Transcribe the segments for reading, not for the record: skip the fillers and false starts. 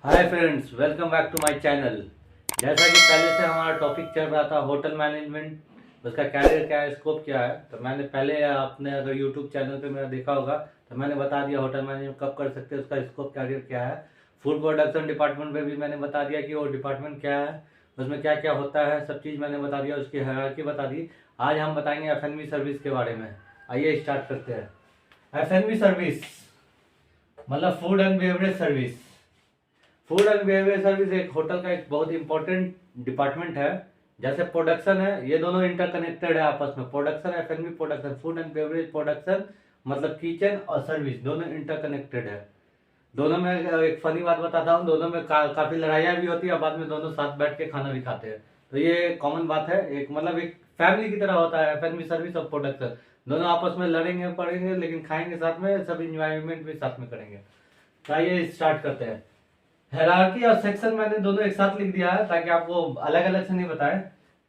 Hi friends, welcome back to my channel. जैसा कि पहले से हमारा टॉपिक चल रहा था होटल मैनेजमेंट, उसका कैरियर क्या है, स्कोप क्या है। तो मैंने पहले आपने अगर यूट्यूब चैनल पे मेरा देखा होगा तो मैंने बता दिया होटल मैनेजमेंट कब कर सकते हैं, उसका स्कोप कैरियर क्या है। फूड प्रोडक्शन डिपार्टमेंट पे भी मैंने बता दिया कि वो डिपार्टमेंट क्या है, उसमें क्या क्या होता है, सब चीज़ मैंने बता दिया, उसकी हायरार्की बता दी। आज हम बताएंगे एफ सर्विस के बारे में। आइए स्टार्ट करते हैं। एफ सर्विस मतलब food and beverage service. Food and beverage service एक होटल का एक बहुत इंपॉर्टेंट डिपार्टमेंट है। जैसे प्रोडक्शन है, ये दोनों इंटरकनेक्टेड है आपस में। Production, F production, food and beverage production मतलब किचन और सर्विस दोनों इंटरकनेक्टेड है। दोनों में एक फनी बात बताता हूँ, दोनों में काफी लड़ाइयाँ भी होती है, बाद में दोनों साथ बैठ के खाना भी खाते हैं। तो ये कॉमन बात है, एक मतलब एक फैमिली की तरह होता है एफ सर्विस और प्रोडक्शन। दोनों आपस में लड़ेंगे पड़ेंगे लेकिन खाएंगे साथ में, सब इंजॉयमेंट भी साथ में करेंगे। तो आइए स्टार्ट करते हैं। हायरार्की और सेक्शन मैंने दोनों एक साथ लिख दिया है ताकि आपको अलग अलग से नहीं बताए।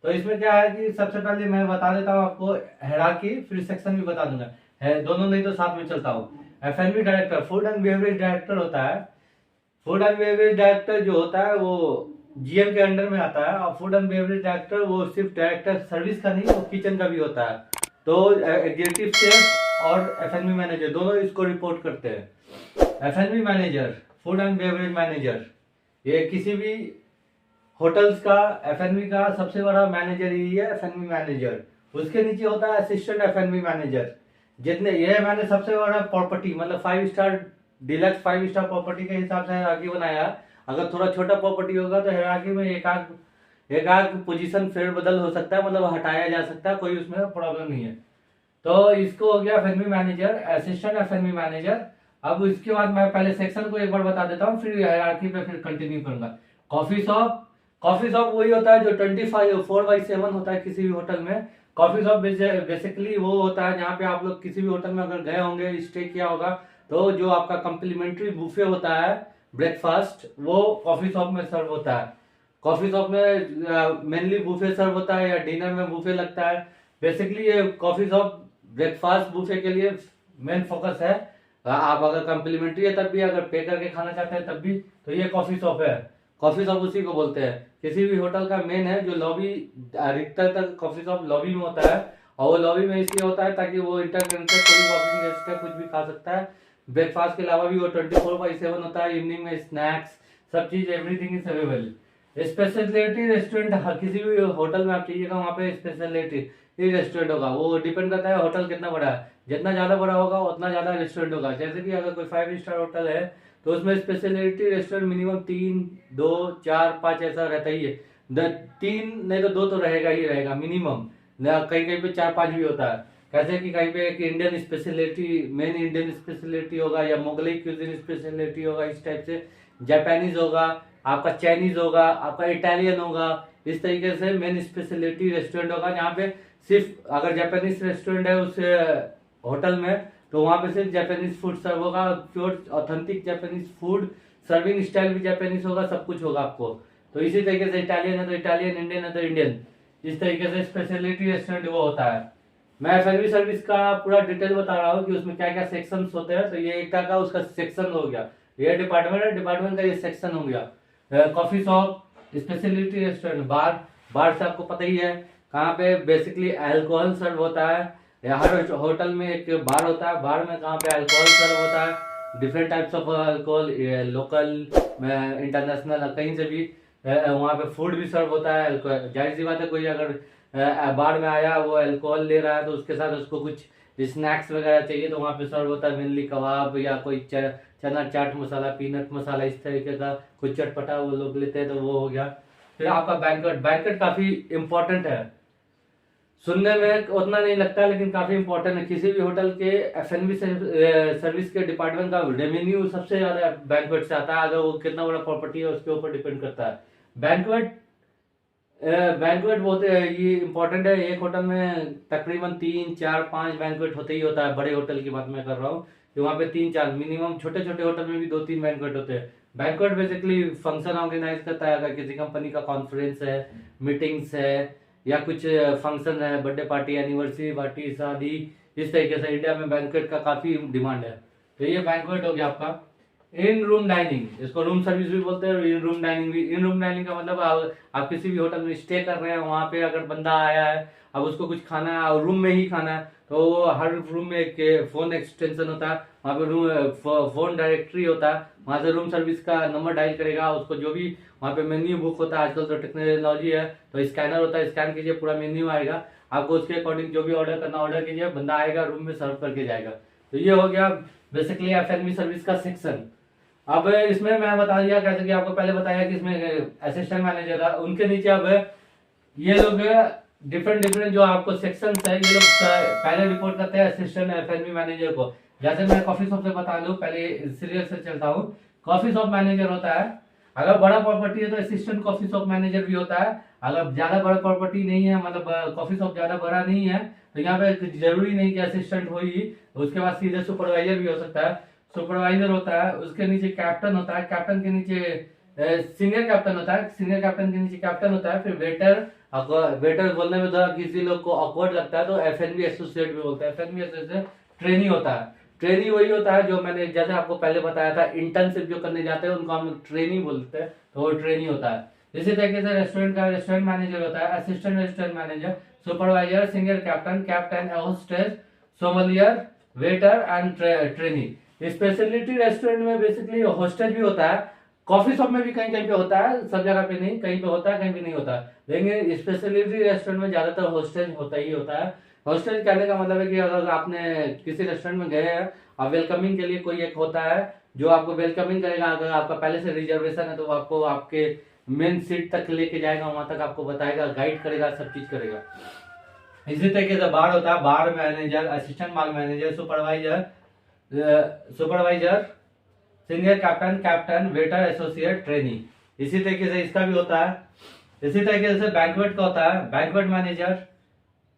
तो इसमें क्या है कि सबसे पहले मैं बता देता हूँ आपको हायरार्की, फिर सेक्शन भी बता दूंगा। है दोनों नहीं तो साथ में चलता हूँ। F director, food and beverage director होता है। फूड एंड बेवरेज डायरेक्टर जो होता है वो जीएम के अंडर में आता है। और फूड एंड बेवरेज डायरेक्टर वो सिर्फ डायरेक्टर सर्विस का नहीं, वो किचन का भी होता है। तो एग्जीक्यूटिव शेफ और एफ मैनेजर दोनों इसको रिपोर्ट करते हैं। F manager, food and beverage manager, ये किसी भी होटल्स का एफ का सबसे बड़ा मैनेजर ही है, एफ मैनेजर। उसके नीचे होता है असिस्टेंट एफ मैनेजर। जितने ये मैंने सबसे बड़ा प्रॉपर्टी मतलब 5 स्टार डिलक्स 5 स्टार प्रॉपर्टी के हिसाब से हायरार्की बनाया। अगर थोड़ा छोटा प्रॉपर्टी होगा तो हायरार्की में एक आध पोजीशन फेर बदल हो सकता है, मतलब हटाया जा सकता है, कोई उसमें प्रॉब्लम नहीं है। तो इसको हो गया F manager, assistant F manager. अब इसके बाद मैं पहले सेक्शन को एक बार बता देता हूँ, फिर हायरार्की पे फिर कंटिन्यू करूंगा। कॉफी शॉप, कॉफी शॉप वही होता है जो 24/7 होता है किसी भी होटल में। कॉफी शॉप बेसिकली वो होता है जहाँ पे आप लोग किसी भी होटल में अगर गए होंगे, स्टे किया होगा, तो जो आपका कम्प्लीमेंट्री बुफे होता है ब्रेकफास्ट, वो कॉफी शॉप में सर्व होता है। कॉफी शॉप में मेनली बुफे सर्व होता है या डिनर में बुफे लगता है। बेसिकली ये कॉफी शॉप ब्रेकफास्ट बुफे के लिए मेन फोकस है। आप अगर कम्प्लीमेंट्री है तब भी, अगर पे करके खाना चाहते हैं तब भी, तो ये कॉफी शॉप है। कॉफी शॉप उसी को बोलते हैं। किसी भी होटल का मेन है जो लॉबी, अधिकतर तक कॉफी शॉप लॉबी में होता है। और वो लॉबी में इसलिए होता है ताकि वो इंटरकनेक्टेड, कोई वॉकिंग गेस्ट है कुछ भी खा सकता है। ब्रेकफास्ट के अलावा भी वो 24/7 होता है। इवनिंग में स्नैक्स, सब चीज, everything is available. Speciality restaurant, किसी भी होटल में आप चाहिएगा वहाँ पे स्पेशलिटी रेस्टोरेंट होगा। वो डिपेंड करता है होटल कितना बड़ा है। जितना ज्यादा बड़ा होगा उतना ज्यादा रेस्टोरेंट होगा। जैसे कि अगर कोई 5 स्टार होटल है तो उसमें स्पेशलिटी रेस्टोरेंट मिनिमम 3, 2, 4, 5 ऐसा रहता ही है। 3 नहीं तो 2 तो रहेगा ही रहेगा मिनिमम। कहीं कहीं पे 4-5 भी होता है। कैसे कि कहीं पे एक Indian speciality, main Indian speciality होगा, या मुगलई क्यूजिन स्पेशलिटी होगा, इस टाइप से। जापानीज होगा, आपका चाइनीज होगा, आपका इटालियन होगा। इस तरीके से मेन स्पेशलिटी रेस्टोरेंट होगा जहाँ पे सिर्फ, अगर जापानीज रेस्टोरेंट है उस होटल में, तो वहां पे सिर्फ जापानीज फूड सर्व होगा। Pure authentic Japanese food, serving style भी जापानीज होगा, सब कुछ होगा आपको। तो इसी तरीके से इटालियन है तो इटालियन, इंडियन है तो इंडियन, इस तरीके से स्पेशलिटी रेस्टोरेंट वो होता है। मैं फैमिली सर्विस का पूरा डिटेल बता रहा हूँ कि उसमें क्या क्या सेक्शंस होते हैं। तो ये एक का उसका सेक्शन हो गया, ये डिपार्टमेंट है, डिपार्टमेंट का ये सेक्शन हो गया। कॉफी शॉप, स्पेशलिटी रेस्टोरेंट, बार, बार से आपको पता ही है कहाँ पे बेसिकली अल्कोहल सर्व होता है। हर होटल में एक बार होता है, बार में कहाँ पे अल्कोहल सर्व होता है, different types of alcohol, local, international, कहीं से भी। वहाँ पे फूड भी सर्व होता है। जाहिर सी बात है, कोई अगर बार में आया, वो अल्कोहल ले रहा है, तो उसके साथ उसको कुछ स्नैक्स वगैरह चाहिए, तो वहाँ पे सर्व होता है मेनली कबाब या कोई चना चाट मसाला, पीनट मसाला, इस तरीके का कुछ चटपटा वो लोग लेते हैं, तो वो हो गया। फिर आपका बैंक्वेट, बैंक्वेट काफी इंपॉर्टेंट है। सुनने में उतना नहीं लगता लेकिन काफी इंपॉर्टेंट है। किसी भी होटल के एफ सर्विस के डिपार्टमेंट का रेवेन्यू सबसे ज्यादा बैंक्वेट से आता है। अगर वो कितना बड़ा प्रॉपर्टी है उसके ऊपर डिपेंड करता है। बैंक्वेट, बैंक्वेट बहुत ये इंपॉर्टेंट है। एक होटल में तकरीबन 3, 4, 5 बैंक्वेट होते ही होता है। बड़े होटल की बात मैं कर रहा हूँ कि वहाँ पे 3-4 मिनिमम, छोटे छोटे होटल में भी 2-3 बैंक्वेट होते हैं। बैंक्वेट बेसिकली फंक्शन ऑर्गेनाइज करता है। अगर किसी कंपनी का कॉन्फ्रेंस है, मीटिंग्स है, या कुछ फंक्शन है, बर्थडे पार्टी, एनिवर्सरी पार्टी, शादी, इस तरीके से इंडिया में बैंक्वेट का काफी डिमांड है। तो ये बैंक्वेट हो गया आपका। इन रूम डाइनिंग, इसको रूम सर्विस भी बोलते हैं, इन रूम डाइनिंग भी। इन रूम डाइनिंग का मतलब आप किसी भी होटल में स्टे कर रहे हैं, वहां पे अगर बंदा आया है, अब उसको कुछ खाना है और रूम में ही खाना है, तो वो हर रूम में एक फोन एक्सटेंशन होता है, वहाँ पे रूम फोन डायरेक्टरी होता है, वहां से रूम सर्विस का नंबर डायल करेगा, उसको जो भी वहाँ पे मेन्यू बुक होता है, आजकल तो टेक्नोलॉजी है तो स्कैनर होता है, स्कैन कीजिए पूरा मेन्यू आएगा, आपको उसके अकॉर्डिंग जो भी ऑर्डर करना ऑर्डर कीजिए, बंदा आएगा रूम में सर्व करके जाएगा। तो ये हो गया बेसिकली एफएनबी सर्विस का सेक्शन। अब इसमें मैं बता दिया कैसे कि आपको पहले बताया कि इसमें असिस्टेंट मैनेजर था, उनके नीचे अब ये लोग डिफरेंट डिफरेंट जो आपको सेक्शन है, ये लोग पहले रिपोर्ट करते हैं असिस्टेंट एफएनबी मैनेजर को। जैसे मैं कॉफी शॉप से बता दूं, पहले सीरियल से चलता हूँ। कॉफी शॉप मैनेजर होता है, अगर बड़ा प्रॉपर्टी है तो असिस्टेंट कॉफी शॉप मैनेजर भी होता है, अगर ज्यादा बड़ा प्रॉपर्टी नहीं है, मतलब कॉफी शॉप ज्यादा बड़ा नहीं है, तो यहाँ पे जरूरी नहीं कि असिस्टेंट हो ही, उसके बाद सीधे सुपरवाइजर भी हो सकता है। सुपरवाइजर होता है, उसके नीचे कैप्टन होता है, कैप्टन के नीचे सीनियर कैप्टन होता है, सीनियर कैप्टन के नीचे कैप्टन होता है, फिर वेटर। वेटर बोलने में थोड़ा किसी लोग को ऑकवर्ड लगता है तो एफएनबी एसोसिएट भी बोलते हैं। एफएनबी एसोसिएट ट्रेनी होता है, ट्रेनी वही होता है जो मैंने जैसे आपको पहले बताया था, इंटर्नशिप जो करने जाते हैं उनको हम ट्रेनी बोलते हैं, तो वो ट्रेनी होता है। इसी तरीके से रेस्टोरेंट का रेस्टोरेंट मैनेजर होता है, assistant restaurant manager, supervisor, senior captain, captain, hostess, sommelier, waiter and trainee. Speciality restaurant में बेसिकली हॉस्टेज भी होता है, कॉफी शॉप में भी कहीं कहीं पे होता है, सब जगह पे नहीं, कहीं पे होता है कहीं पे नहीं होता, लेकिन स्पेशलिटी रेस्टोरेंट में ज्यादातर हॉस्टेज होता ही होता है। हॉस्टेज कहने का मतलब है कि अगर आपने किसी रेस्टोरेंट में गए हैं और वेलकमिंग के लिए कोई एक होता है जो आपको वेलकमिंग करेगा, अगर आपका पहले से रिजर्वेशन है तो आपको आपके मेन सीट तक लेके जाएगा, वहां तक आपको बताएगा, गाइड करेगा, सब चीज करेगा। इसी तरीके से बार होता है, bar manager, assistant bar manager, supervisor, senior captain, captain, waiter, associate, trainee. इसी तरीके से इसका भी होता है। इसी तरीके से बैंक्वेट का होता है, banquet manager,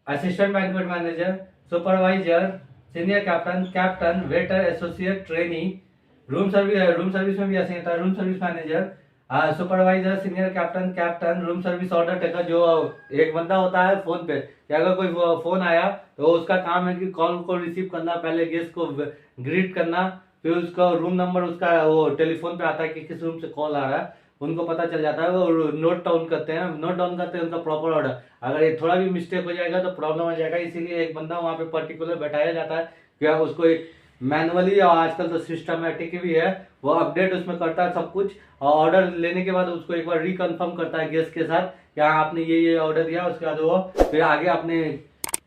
assistant banquet manager, supervisor, senior captain, captain, waiter, associate, trainee. Room service में भी ऐसे होता है, room service manager, supervisor, senior captain, captain, room service order taker, जो एक बंदा होता है फोन पे कि अगर कोई फोन आया तो उसका काम है कि कॉल को रिसीव करना, पहले गेस्ट को ग्रीट करना, फिर उसका रूम नंबर उसका वो टेलीफोन पे आता है कि किस रूम से कॉल आ रहा है, उनको पता चल जाता है, वो नोट डाउन करते हैं उनका प्रॉपर ऑर्डर। अगर ये थोड़ा भी मिस्टेक हो जाएगा तो प्रॉब्लम हो जाएगा, इसीलिए एक बंदा वहाँ पे पर्टिकुलर बैठाया जाता है कि उसको एक मैनुअली, और आजकल तो सिस्टमेटिक भी है, वो अपडेट उसमें करता है सब कुछ, और ऑर्डर लेने के बाद उसको एक बार रिकन्फर्म करता है गेस्ट के साथ कि हाँ आपने ये ऑर्डर दिया, उसके बाद वो फिर आगे अपने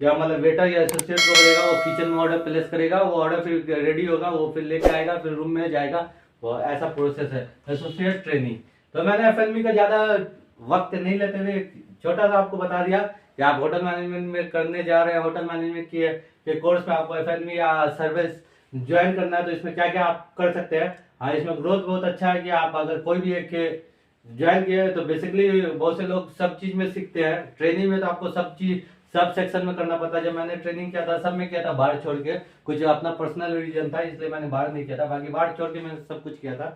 या मतलब वेटर या एसोसिएट को बोलेगा, वो किचन में ऑर्डर प्लेस करेगा, वो ऑर्डर फिर रेडी होगा, वो फिर लेके आएगा, फिर रूम में जाएगा, वो ऐसा प्रोसेस है एसोसिएट ट्रेनिंग। तो मैंने एफएनबी का ज्यादा वक्त नहीं लेते हुए छोटा सा आपको बता दिया कि आप होटल मैनेजमेंट में करने जा रहे हैं, होटल मैनेजमेंट के कोर्स में आपको एफएनबी या सर्विस ज्वाइन करना है, तो इसमें क्या क्या आप कर सकते हैं। हाँ, इसमें ग्रोथ बहुत अच्छा है कि आप अगर कोई भी एक ज्वाइन किया है तो बेसिकली बहुत से लोग सब चीज में सीखते हैं, ट्रेनिंग में तो आपको सब चीज सब सेक्शन में करना पड़ता है। जब मैंने ट्रेनिंग किया था सब में किया था, बाहर छोड़ के, कुछ अपना पर्सनल रीजन था इसलिए मैंने बाहर नहीं किया था, बाकी बाहर छोड़ के मैंने सब कुछ किया था।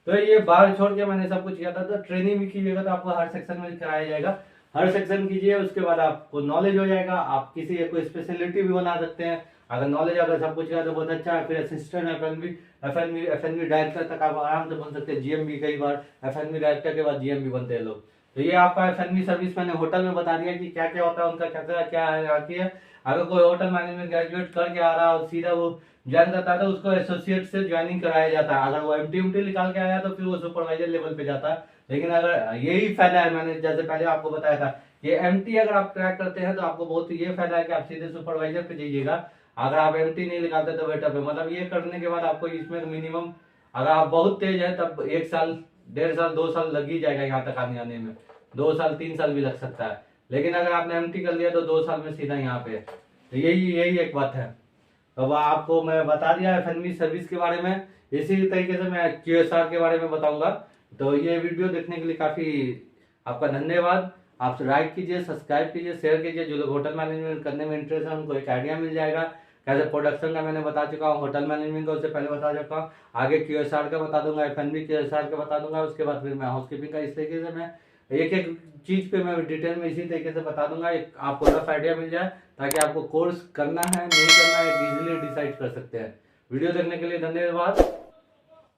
तो ये बाहर छोड़ के मैंने सब कुछ किया था। तो ट्रेनिंग भी कीजिएगा तो आपको हर सेक्शन में कराया जाएगा, हर सेक्शन कीजिए, उसके बाद आपको नॉलेज हो जाएगा, आप किसी कोई स्पेशलिटी भी बना सकते हैं। अगर नॉलेज अगर सब कुछ का तो बहुत अच्छा है। फिर असिस्टेंट एफएनबी डायरेक्टर तक आप आराम से बन सकते हैं, जीएम भी, कई बार एफएनबी डायरेक्टर के बाद जीएम भी बनते हैं लोग। तो ये आपका एफएनबी सर्विस मैंने होटल में बता दिया कि क्या क्या होता है, उनका क्या क्या है। अगर कोई होटल मैनेजमेंट ग्रेजुएट करके आ रहा है और सीधा वो ज्वाइन करता है तो उसको एसोसिएट से ज्वाइनिंग कराया जाता है। अगर वो एमटी निकाल के आया तो फिर वो सुपरवाइजर लेवल पे जाता है। लेकिन अगर यही फायदा है, मैंने जैसे पहले आपको बताया था, ये एमटी अगर आप क्रैक करते हैं तो आपको बहुत ये फायदा है कि आप सीधे सुपरवाइजर पे जाइएगा। अगर आप एमटी नहीं निकालते तो वेटर पे, मतलब ये करने के बाद आपको इसमें मिनिमम, अगर आप बहुत तेज है तब 1 साल 1.5 साल 2 साल लग ही जाएगा यहाँ तक आने में, 2 साल 3 साल भी लग सकता है। लेकिन अगर आपने एमटी कर लिया तो 2 साल में सीधा यहाँ पे। तो यही एक बात है। अब आपको मैं बता दिया एफएनबी सर्विस के बारे में। इसी तरीके से मैं क्यूएसआर के बारे में बताऊंगा। तो ये वीडियो देखने के लिए काफी आपका धन्यवाद। आप लाइक कीजिए, सब्सक्राइब कीजिए, शेयर कीजिए। जो लोग होटल मैनेजमेंट करने में इंटरेस्ट है उनको एक आइडिया मिल जाएगा। कैसे प्रोडक्शन का मैंने बता चुका हूँ, होटल मैनेजमेंट का उससे पहले बता चुका हूँ, आगे क्यूएसआर का बता दूंगा, एफएनबी क्यूएसआर का बता दूंगा, उसके बाद फिर मैं हाउसकीपिंग का। इस तरीके से मैं एक एक चीज पे मैं डिटेल में इसी तरीके से बता दूंगा, एक आपको रफ आइडिया मिल जाए, ताकि आपको कोर्स करना है नहीं करना है इजीली डिसाइड कर सकते हैं। वीडियो देखने के लिए धन्यवाद।